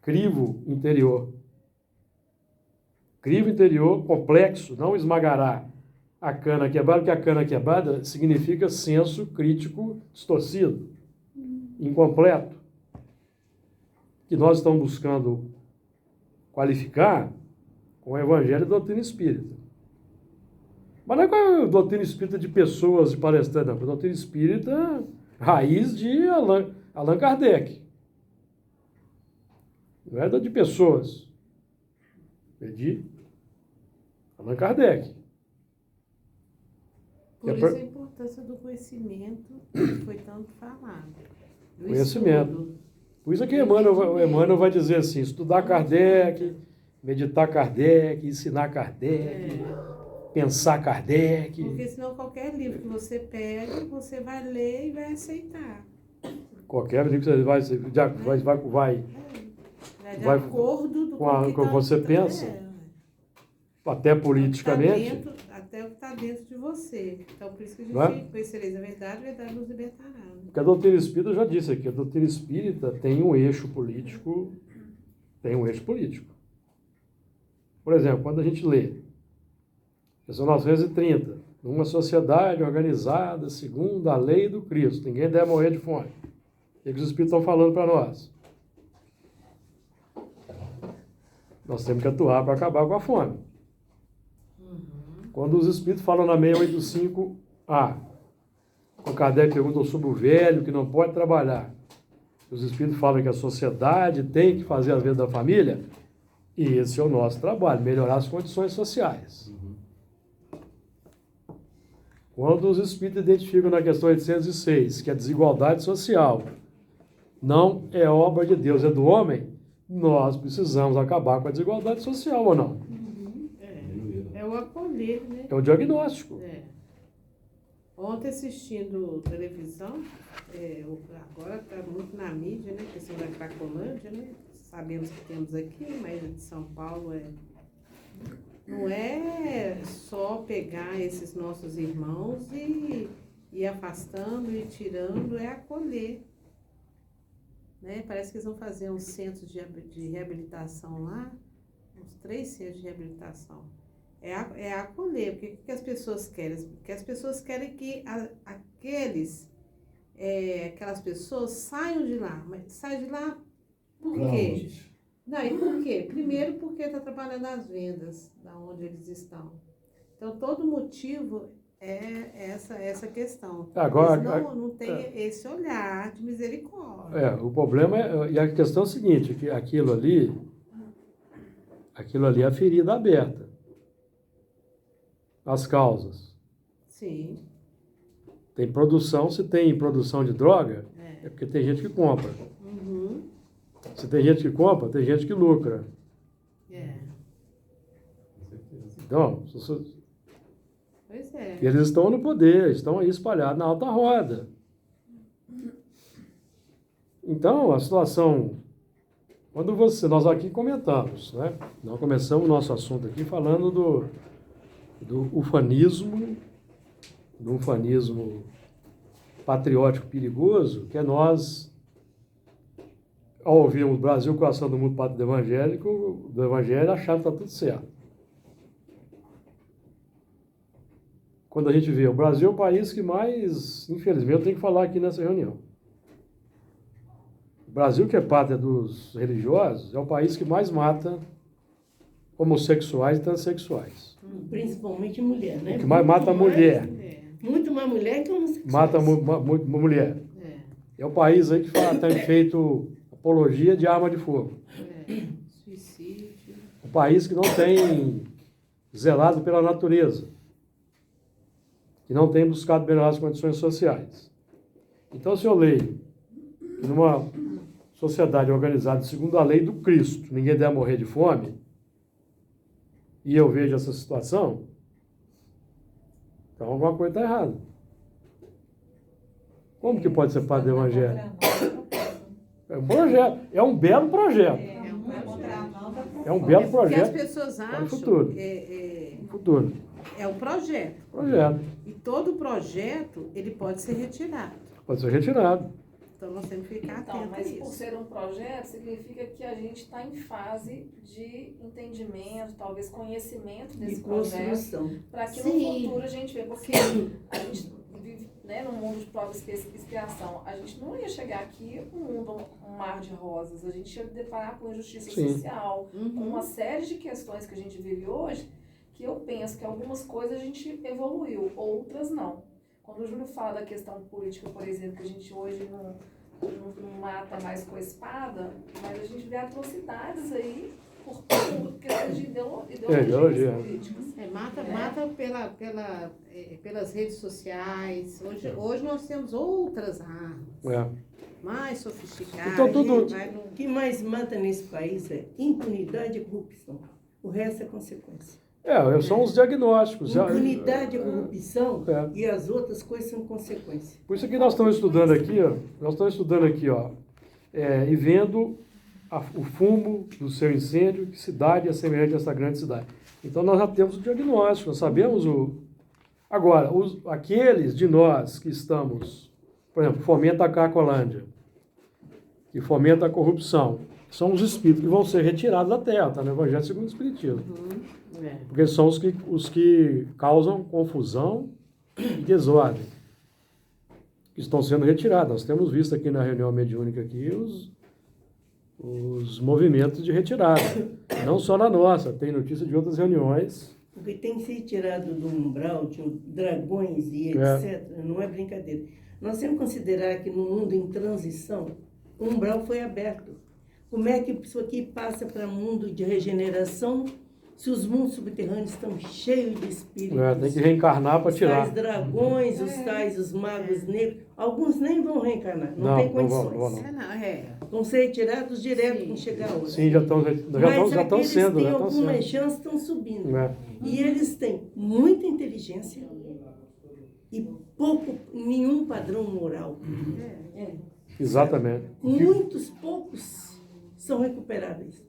Crivo interior. Crivo interior complexo, não esmagará a cana quebrada, porque a cana quebrada significa senso crítico distorcido, incompleto, que nós estamos buscando qualificar com o Evangelho e a doutrina espírita. Mas não é com a doutrina espírita de pessoas, de palestrantes, não. A doutrina espírita raiz de Allan Kardec. Não é de pessoas. É de Allan Kardec. Por isso a importância do conhecimento que foi tanto falado. Do Conhecimento. estudo. Por isso é que Emmanuel vai dizer assim, estudar Kardec, meditar Kardec, ensinar Kardec, pensar Kardec. Porque senão qualquer livro que você pega, você vai ler e vai aceitar. Qualquer livro que você vai De acordo com o que você pensa. Até politicamente. Até o que está dentro de você. Então, por isso que a gente Não é? conhecereis a verdade nos libertará. Porque a doutrina espírita, eu já disse aqui, a doutrina espírita tem um eixo político. Por exemplo, quando a gente lê, questão 930, numa sociedade organizada segundo a lei do Cristo, ninguém deve morrer de fome. O que os espíritos estão falando para nós? Nós temos que atuar para acabar com a fome. Quando os espíritos falam na 685A, O Kardec perguntou sobre o velho que não pode trabalhar. Os espíritos falam que a sociedade tem que fazer as vezes da família, e esse é o nosso trabalho, melhorar as condições sociais. Quando os espíritos identificam na questão 806 que a desigualdade social não é obra de Deus, é do homem, nós precisamos acabar com a desigualdade social, ou não? É o acolher, né? É o diagnóstico. É. Ontem assistindo televisão, agora está muito na mídia, né? A questão da Cracolândia, né? Sabemos que temos aqui, mas a de São Paulo não é só pegar esses nossos irmãos e ir afastando e tirando, é acolher. Né? Parece que eles vão fazer uns centros de reabilitação lá, uns 3 centros de reabilitação. É acolher, porque o que as pessoas querem? Porque as pessoas querem que aquelas pessoas saiam de lá. Mas saem de lá por quê? Não, e por quê? Primeiro porque está trabalhando as vendas, da onde eles estão. Então, todo motivo é essa questão. Agora, eles não tem esse olhar de misericórdia. o problema e a questão é o seguinte, que aquilo ali é a ferida aberta. As causas. Sim. Tem produção, se tem produção de droga, é porque tem gente que compra. Uhum. Se tem gente que compra, tem gente que lucra. Então, Pois é. eles estão no poder, estão aí espalhados na alta roda. Então, a situação... Nós aqui comentamos, né? Nós começamos o nosso assunto aqui falando do ufanismo, do ufanismo patriótico perigoso, que é nós, ao ouvirmos o Brasil, coração do mundo pátrio do Evangelho, achar que está tudo certo. Quando a gente vê, o Brasil é o país que mais, infelizmente, eu tenho que falar aqui nessa reunião. O Brasil, que é pátria dos religiosos, é o país que mais mata homossexuais e transexuais. Principalmente mulher, né? O que mais mata a mulher. Muito mais mulher que homossexuais. Mata mulher. É o país aí que tem feito apologia de arma de fogo. Suicídio. O país que não tem zelado pela natureza. Que não tem buscado melhorar as condições sociais. Então, se eu leio que numa sociedade organizada segundo a lei do Cristo, ninguém deve morrer de fome, e eu vejo essa situação, então alguma coisa está errada. Como que pode ser padre do Evangelho? É um projeto, é um belo projeto. É um belo Porque as projeto pessoas para o acham futuro. Futuro. é um projeto. Projeto. E todo projeto, ele pode ser retirado. Pode ser retirado. Então, nós temos que ficar Então, atentos a mas por isso. ser um projeto, significa que a gente está em fase de entendimento, talvez conhecimento desse De projeto, construção. para que no Sim. futuro a gente veja, porque a gente vive, né, num mundo de prova e expiação. A gente não ia chegar aqui um mar de rosas, a gente ia deparar com injustiça Sim. social, com uma série de questões que a gente vive hoje, que eu penso que algumas coisas a gente evoluiu, outras não. Quando o Júlio fala da questão política, por exemplo, que a gente hoje não mata mais com a espada, mas a gente vê atrocidades aí por questões de ideologias políticas. Mata pelas redes sociais. Hoje nós temos outras armas, É. mais sofisticadas. Então, tudo- O que mais mata nesse país é impunidade e corrupção. O resto é consequência. São os diagnósticos. Impunidade e corrupção É. e as outras coisas são consequência. Por isso que nós estamos estudando aqui, e vendo o fumo do seu incêndio, que cidade é semelhante a essa grande cidade. Então nós já temos o diagnóstico, nós sabemos o... Agora, aqueles de nós que estamos, por exemplo, fomenta a Cracolândia, que fomenta a corrupção, são os espíritos que vão ser retirados da terra, está no Evangelho segundo o Espiritismo. Porque são os que causam confusão e desordem, que estão sendo retirados. Nós temos visto aqui na reunião mediúnica aqui os movimentos de retirada. Não só na nossa, tem notícia de outras reuniões O que tem que ser tirado do umbral de dragões e etc., não é brincadeira. Nós temos que considerar que no mundo em transição, o umbral foi aberto. Como é que isso aqui passa para mundo de regeneração se os mundos subterrâneos estão cheios de espíritos? Tem que reencarnar para Os tirar. tais dragões, os magos negros, alguns nem vão reencarnar, não tem condições. Não. Vão ser retirados direto quando chegar hoje. Sim, já estão sendo, Mas né? têm Estão algumas sendo. chances, estão subindo. É. E eles têm muita inteligência e nenhum padrão moral. Exatamente. Muitos poucos são recuperáveis,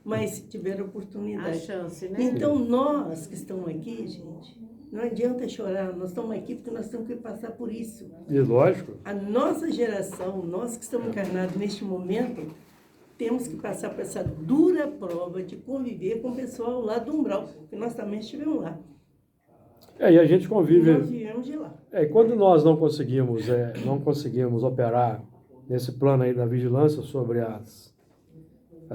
mas tiveram A oportunidade. chance, né? Então nós que estamos aqui, gente, não adianta chorar, nós estamos aqui porque nós temos que passar por isso. E lógico. A nossa geração, nós que estamos encarnados neste momento, temos que passar por essa dura prova de conviver com o pessoal lá do umbral, porque nós também estivemos lá. E a gente convive. Nós viemos de lá. E quando nós não conseguimos operar nesse plano aí da vigilância sobre as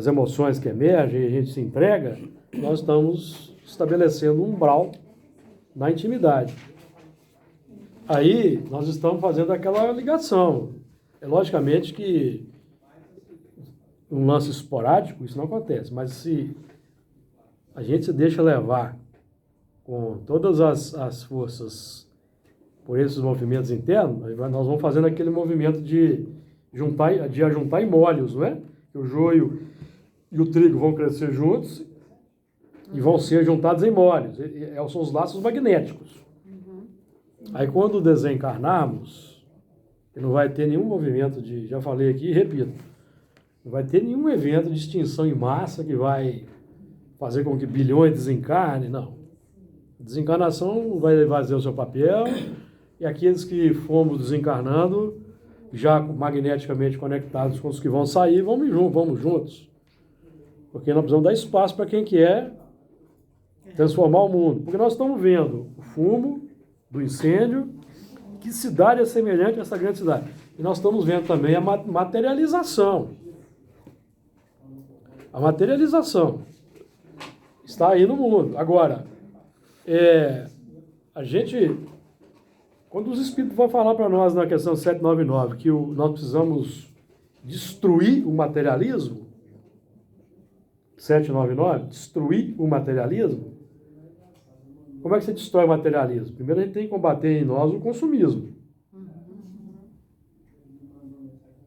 emoções que emergem e a gente se entrega, nós estamos estabelecendo um umbral na intimidade. Aí nós estamos fazendo aquela ligação. É logicamente que um lance esporádico, isso não acontece, mas se a gente se deixa levar com todas as forças por esses movimentos internos, nós vamos fazendo aquele movimento de ajuntar em molhos, não é? O joio e o trigo vão crescer juntos e vão ser juntados em molhos. São os laços magnéticos. Aí quando desencarnarmos, não vai ter nenhum movimento já falei aqui e repito, não vai ter nenhum evento de extinção em massa que vai fazer com que bilhões desencarnem, não. A desencarnação vai fazer o seu papel e aqueles que fomos desencarnando, já magneticamente conectados com os que vão sair, vamos juntos. Porque nós precisamos dar espaço para quem quer transformar o mundo. Porque nós estamos vendo o fumo do incêndio, que cidade é semelhante a essa grande cidade. E nós estamos vendo também a materialização. A materialização está aí no mundo. Agora, a gente, quando os espíritos vão falar para nós na questão 799 que nós precisamos destruir o materialismo, 799, destruir o materialismo, como é que você destrói o materialismo? Primeiro a gente tem que combater em nós o consumismo.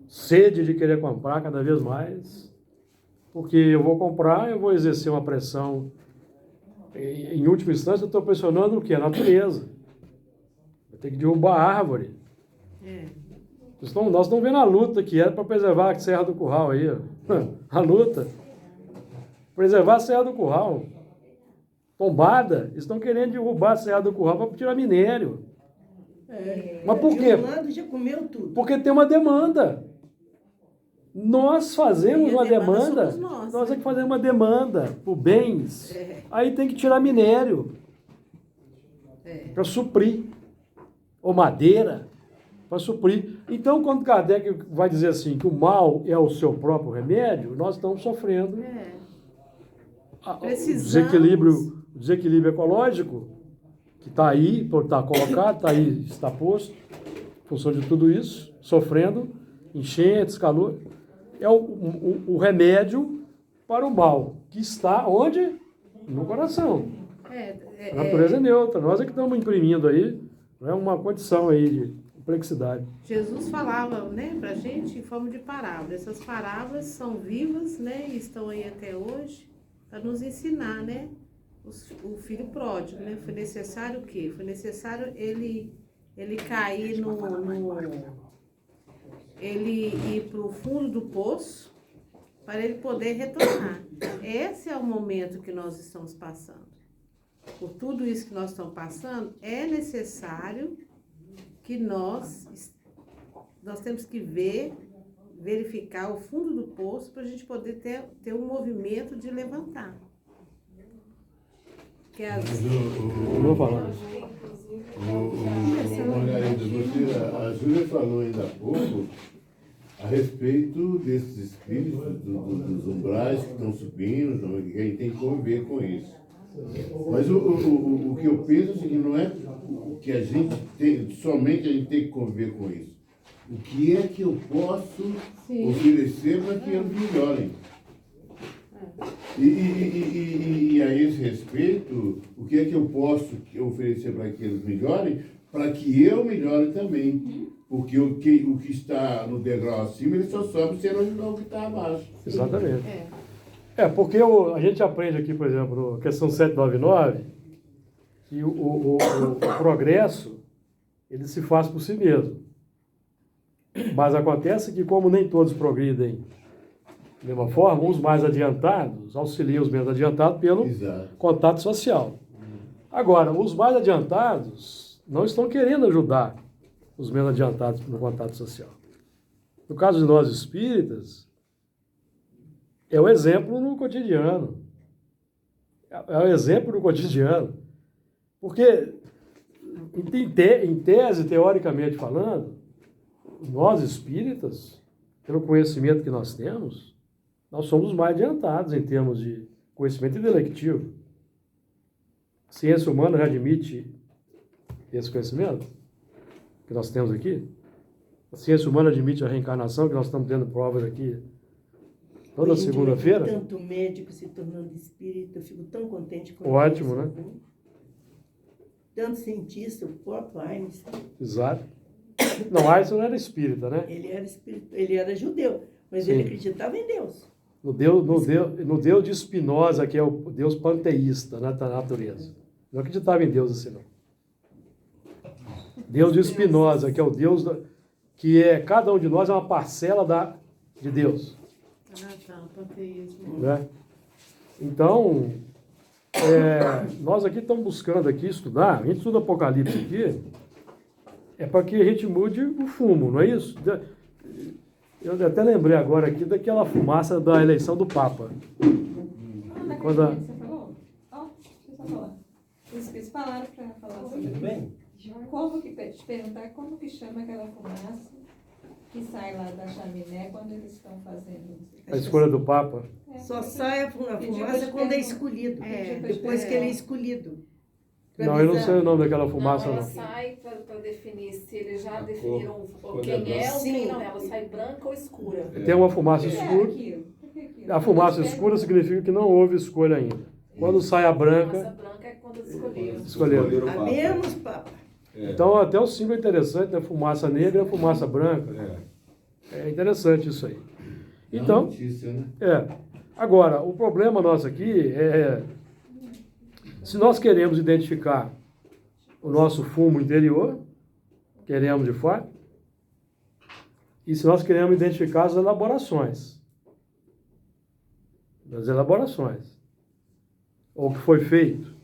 Sede de querer comprar cada vez mais, porque eu vou comprar, eu vou exercer uma pressão. Em última instância, eu estou pressionando o quê? A natureza. Eu tenho que derrubar a árvore. Nós estamos vendo a luta que era para preservar a Serra do Curral aí. A luta. Preservar a Serra do Curral. Tombada. Eles estão querendo derrubar a Serra do Curral para tirar minério. Mas por quê? De um lado já comeu tudo. Porque tem uma demanda. Nós fazemos uma demanda, nós é que fazemos uma demanda por bens, aí tem que tirar minério para suprir, ou madeira para suprir. Então, quando Kardec vai dizer assim, que o mal é o seu próprio remédio, nós estamos sofrendo o desequilíbrio ecológico, que está aí, está colocado, está aí, está posto, em função de tudo isso, sofrendo enchentes, calor. É o remédio para o mal, que está onde? No coração. A natureza é neutra, nós é que estamos imprimindo aí, não é uma condição aí de complexidade. Jesus falava, né, pra gente em forma de parábolas. Essas parábolas são vivas, né, e estão aí até hoje para nos ensinar, né? O filho pródigo, né? Foi necessário o quê? Foi necessário ele cair ele ir para o fundo do poço para ele poder retornar. Esse é o momento que nós estamos passando. Por tudo isso que nós estamos passando, é necessário que nós temos que verificar o fundo do poço para a gente poder ter um movimento de levantar. Que Vou falar. Margarida, a Júlia falou ainda há pouco a respeito desses espíritos, dos umbrais que estão subindo, que a gente tem que conviver com isso. Mas o que eu penso é o seguinte, não é o que a gente tem, somente a gente tem que conviver com isso. O que é que eu posso oferecer para que eles melhorem? E a esse respeito, o que é que eu posso oferecer para que eles melhorem, para que eu melhore também? Porque o que está no degrau acima, ele só sobe se ele ajudar o que está abaixo. Exatamente. Porque a gente aprende aqui, por exemplo, na questão 799, que o progresso, ele se faz por si mesmo. Mas acontece que, como nem todos progridem da mesma forma, os mais adiantados auxiliam os menos adiantados pelo contato social. Agora, os mais adiantados não estão querendo ajudar os menos adiantados no contato social. No caso de nós espíritas, é o exemplo no cotidiano. É o exemplo no cotidiano. Porque, em tese, teoricamente falando, nós espíritas, pelo conhecimento que nós temos, nós somos os mais adiantados em termos de conhecimento intelectivo. A ciência humana já admite esse conhecimento que nós temos aqui. A ciência humana admite a reencarnação, que nós estamos tendo provas aqui toda segunda-feira. Tanto médico se tornando espírita, eu fico tão contente com Ótimo, isso, né? Tanto cientista, o próprio Einstein. Exato. Não, Einstein não era espírita, né? Ele era judeu, mas ele acreditava em Deus. No Deus de Spinoza, que é o Deus panteísta, né, da natureza. Não acreditava em Deus assim, não. Deus de Spinoza, que é o Deus que é, cada um de nós é uma parcela de Deus. Panteísmo. Né? Então, nós aqui estamos buscando aqui estudar, a gente estuda Apocalipse aqui, é para que a gente mude o fumo, não é isso? Eu até lembrei agora aqui daquela fumaça da eleição do Papa. Quando você falou? Deixa eu só falar. Os espíritos falaram para falar sobre Tudo bem? te perguntar como que chama aquela fumaça que sai lá da chaminé quando eles estão fazendo. A escolha do Papa. Só sai a fumaça quando é escolhido. Depois que ele é escolhido. Não, eu não sei o nome daquela fumaça, ela não. sai para definir se eles já definiram quem é é ou quem Sim. não é. Ela sai branca ou escura. Tem uma fumaça escura. A fumaça escura significa que não houve escolha ainda. Quando sai a A branca, massa branca é quando escolheram. escolheram. Sabemos, Papa. Então, até o símbolo é interessante, né? Fumaça negra e fumaça branca. É interessante isso aí. Então, Notícia, né? agora, o problema nosso aqui é, se nós queremos identificar o nosso fumo interior, queremos de fato, e se nós queremos identificar as elaborações, ou o que foi feito.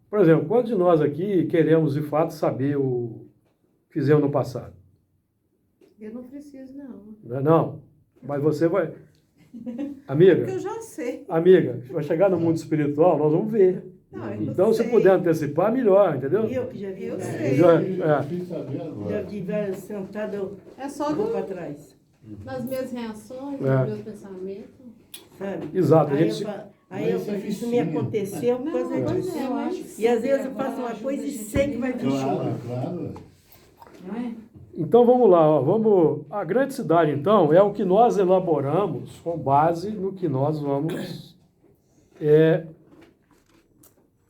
Por exemplo, quantos de nós aqui queremos de fato saber o que fizemos no passado? Eu não preciso, não. Não, mas você vai... Amiga, Porque eu já sei. amiga, vai chegar no mundo espiritual, nós vamos ver. Não, eu Então, se sei. puder antecipar, melhor, entendeu? E eu que já vi Eu várias. sei. Já- Preciso saber Já agora. vi várias sentadas, eu É só vou para trás. das minhas reações, É. dos meus pensamentos. Sabe? Exato, a Aí, gente... isso me aconteceu por causa Não, disso. pois é, eu acho. E às vezes eu faço uma coisa e sei que vai vir chuva. Claro, claro. Não é? Então vamos lá, ó, a grande cidade então é o que nós elaboramos com base no que nós vamos,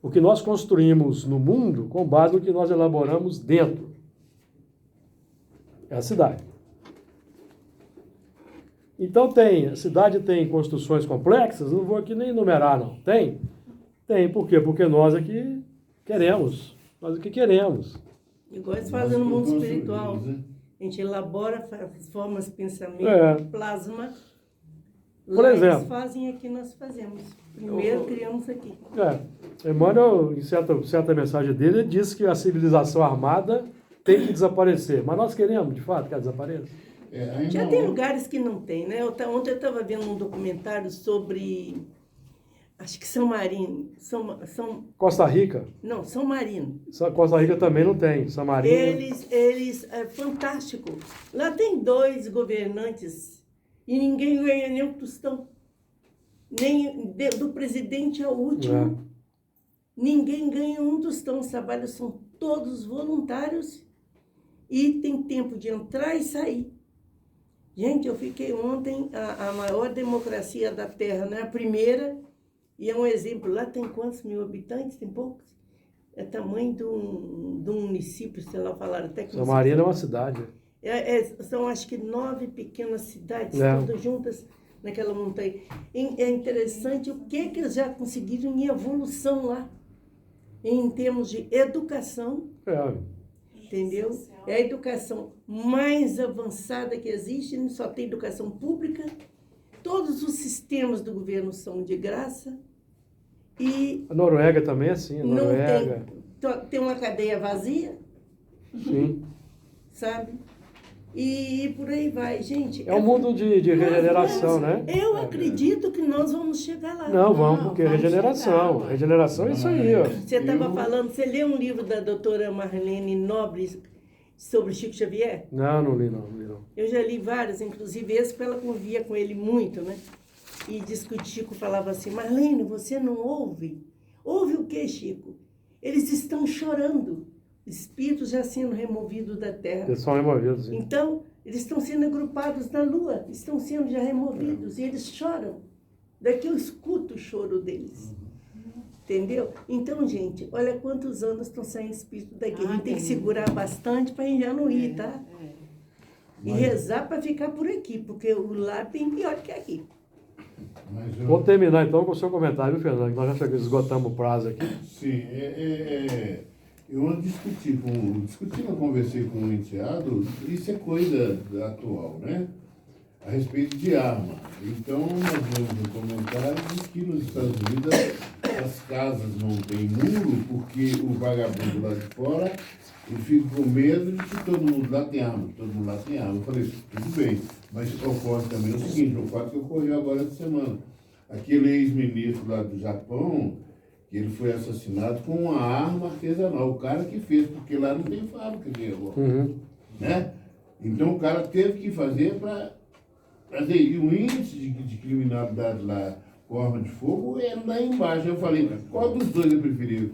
o que nós construímos no mundo com base no que nós elaboramos dentro. É a cidade. Então a cidade tem construções complexas, não vou aqui nem enumerar não, tem? Tem, por quê? Porque nós aqui queremos, Igual eles fazem no mundo espiritual. Né? A gente elabora, formas, pensamento, plasma. Por Lá exemplo. eles fazem aqui, nós fazemos. Primeiro criamos aqui. Emmanuel, em certa mensagem dele, ele disse que a civilização armada tem que desaparecer. Mas nós queremos, de fato, que ela desapareça. Já tem lugares que não tem, né? Ontem eu estava vendo um documentário sobre, acho que São Marino. Costa Rica. Não, São Marino. Costa Rica também não tem. San Marino. Eles, é fantástico. Lá tem 2 governantes e ninguém ganha nem um tostão. do presidente ao último. Ninguém ganha um tostão. Os trabalhos são todos voluntários e tem tempo de entrar e sair. Gente, eu fiquei ontem, a maior democracia da Terra, né? A primeira, e é um exemplo. Lá tem quantos mil habitantes? Tem poucos? É tamanho de um município, sei lá, falaram até que... São Marina é uma cidade. São acho que 9 pequenas cidades, todas juntas naquela montanha. É interessante o que eles já conseguiram em evolução lá, em termos de educação, entendeu? É a educação mais avançada que existe, não só tem educação pública, todos os sistemas do governo são de graça. E a Noruega também é assim, a Noruega. Tem uma cadeia vazia, sim, sabe? E por aí vai, gente. É um mundo de regeneração, né? Eu acredito que nós vamos chegar lá. Não, vamos, porque regeneração. Regeneração é isso aí, ó. Você estava falando, você leu um livro da doutora Marlene Nobre sobre Chico Xavier? Não li não. Eu já li vários, inclusive esse, porque ela convia com ele muito, né? E diz que o Chico falava assim, Marlene, você não ouve? Ouve o quê, Chico? Eles estão chorando. Espíritos já sendo removidos da Terra. Eles são removidos, sim. Então, eles estão sendo agrupados na Lua, estão sendo já removidos, e eles choram. Daqui eu escuto o choro deles. Entendeu? Então, gente, olha quantos anos estão saindo espíritos daqui. A gente tem que segurar bastante para a gente já não ir, tá? E rezar para ficar por aqui, porque o lá é bem pior que aqui. Vou terminar então com o seu comentário, Fernando, que nós já esgotamos o prazo aqui. Sim, eu ontem eu conversei com um enteado, isso é coisa atual, né? A respeito de arma. Então, nós vemos no comentário de que nos Estados Unidos as casas não têm muro porque o vagabundo lá de fora ele fica com medo de que todo mundo lá tem arma, Eu falei, tudo bem, mas ocorre também o seguinte, o fato que ocorreu agora essa semana. Aquele ex-ministro lá do Japão, que ele foi assassinado com uma arma artesanal, o cara que fez, porque lá não tem fábrica de revólver, né? Então o cara teve que fazer para fazer, e o índice de criminalidade lá com arma de fogo é lá embaixo. Eu falei, qual dos dois eu preferi?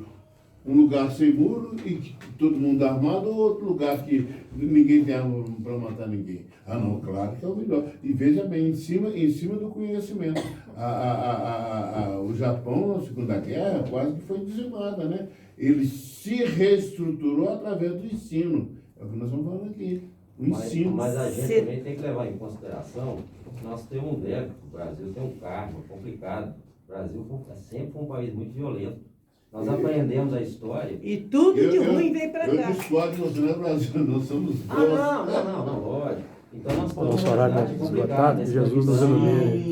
Um lugar sem muro e que todo mundo armado, ou outro lugar que ninguém tem arma para matar ninguém? Ah, não, claro que é o melhor. E veja bem, em cima do conhecimento. O Japão, na Segunda Guerra, quase que foi dizimada, né? Ele se reestruturou através do ensino. É o que nós estamos falando aqui. O ensino. Mas a gente também tem que levar em consideração que nós temos um débito, o Brasil tem um karma complicado. O Brasil sempre foi um país muito violento. Nós aprendemos a história. E tudo de ruim veio para cá. Eu discordo, você não é Brasil, nós somos não, lógico. Então nós Nosso horário está esgotado, Jesus nos ilumine.